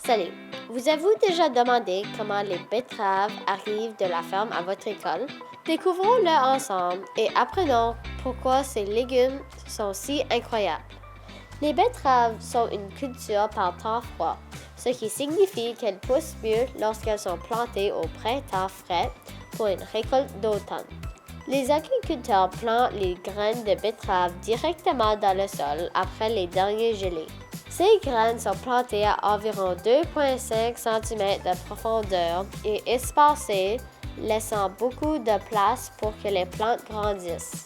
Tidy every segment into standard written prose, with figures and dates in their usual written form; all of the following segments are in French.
Salut! Vous avez-vous déjà demandé comment les betteraves arrivent de la ferme à votre école? Découvrons-le ensemble et apprenons pourquoi ces légumes sont si incroyables. Les betteraves sont une culture par temps froid, ce qui signifie qu'elles poussent mieux lorsqu'elles sont plantées au printemps frais pour une récolte d'automne. Les agriculteurs plantent les graines de betterave directement dans le sol après les derniers gelées. Ces graines sont plantées à environ 2,5 cm de profondeur et espacées, laissant beaucoup de place pour que les plantes grandissent.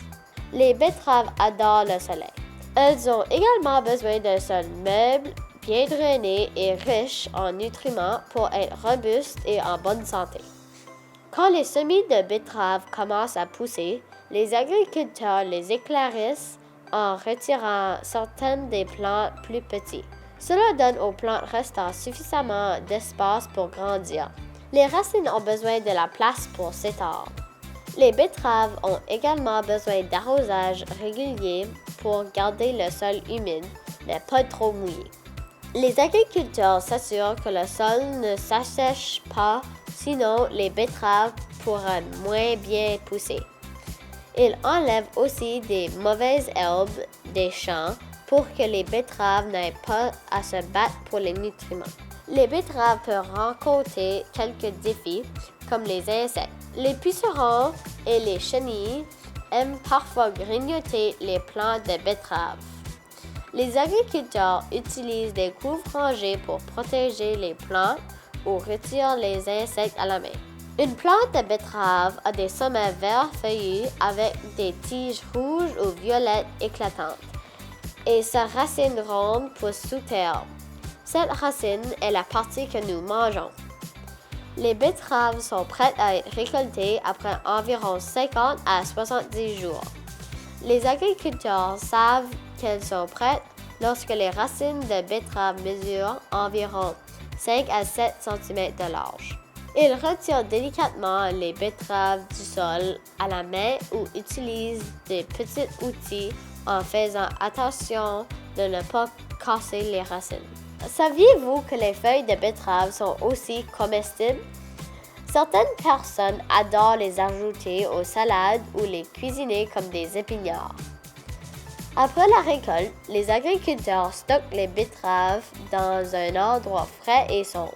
Les betteraves adorent le soleil. Elles ont également besoin d'un sol meuble, bien drainé et riche en nutriments pour être robustes et en bonne santé. Quand les semis de betteraves commencent à pousser, les agriculteurs les éclaircissent en retirant certaines des plants plus petits. Cela donne aux plantes restant suffisamment d'espace pour grandir. Les racines ont besoin de la place pour s'étendre. Les betteraves ont également besoin d'arrosage régulier pour garder le sol humide, mais pas trop mouillé. Les agriculteurs s'assurent que le sol ne s'assèche pas, sinon les betteraves pourraient moins bien pousser. Ils enlèvent aussi des mauvaises herbes des champs pour que les betteraves n'aient pas à se battre pour les nutriments. Les betteraves peuvent rencontrer quelques défis, comme les insectes. Les pucerons et les chenilles aiment parfois grignoter les plants de betteraves. Les agriculteurs utilisent des couvre-rangers pour protéger les plantes ou retirer les insectes à la main. Une plante de betterave a des sommets verts feuillus avec des tiges rouges ou violettes éclatantes et sa racine ronde pousse sous terre. Cette racine est la partie que nous mangeons. Les betteraves sont prêtes à être récoltées après environ 50 à 70 jours. Les agriculteurs savent qu'elles sont prêtes lorsque les racines de betterave mesurent environ 5 à 7 cm de large. Ils retirent délicatement les betteraves du sol à la main ou utilisent des petits outils en faisant attention de ne pas casser les racines. Saviez-vous que les feuilles de betterave sont aussi comestibles? Certaines personnes adorent les ajouter aux salades ou les cuisiner comme des épinards. Après la récolte, les agriculteurs stockent les betteraves dans un endroit frais et sombre.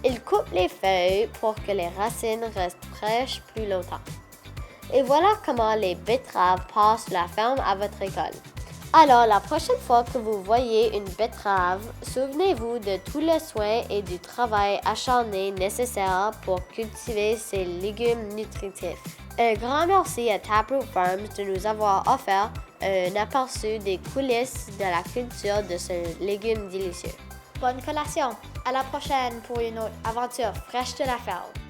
Ils coupent les feuilles pour que les racines restent fraîches plus longtemps. Et voilà comment les betteraves passent de la ferme à votre école. Alors, la prochaine fois que vous voyez une betterave, souvenez-vous de tous les soins et du travail acharné nécessaire pour cultiver ces légumes nutritifs. Un grand merci à Taproot Farms de nous avoir offert un aperçu des coulisses de la culture de ce légume délicieux. Bonne collation! À la prochaine pour une autre aventure fraîche de la ferme.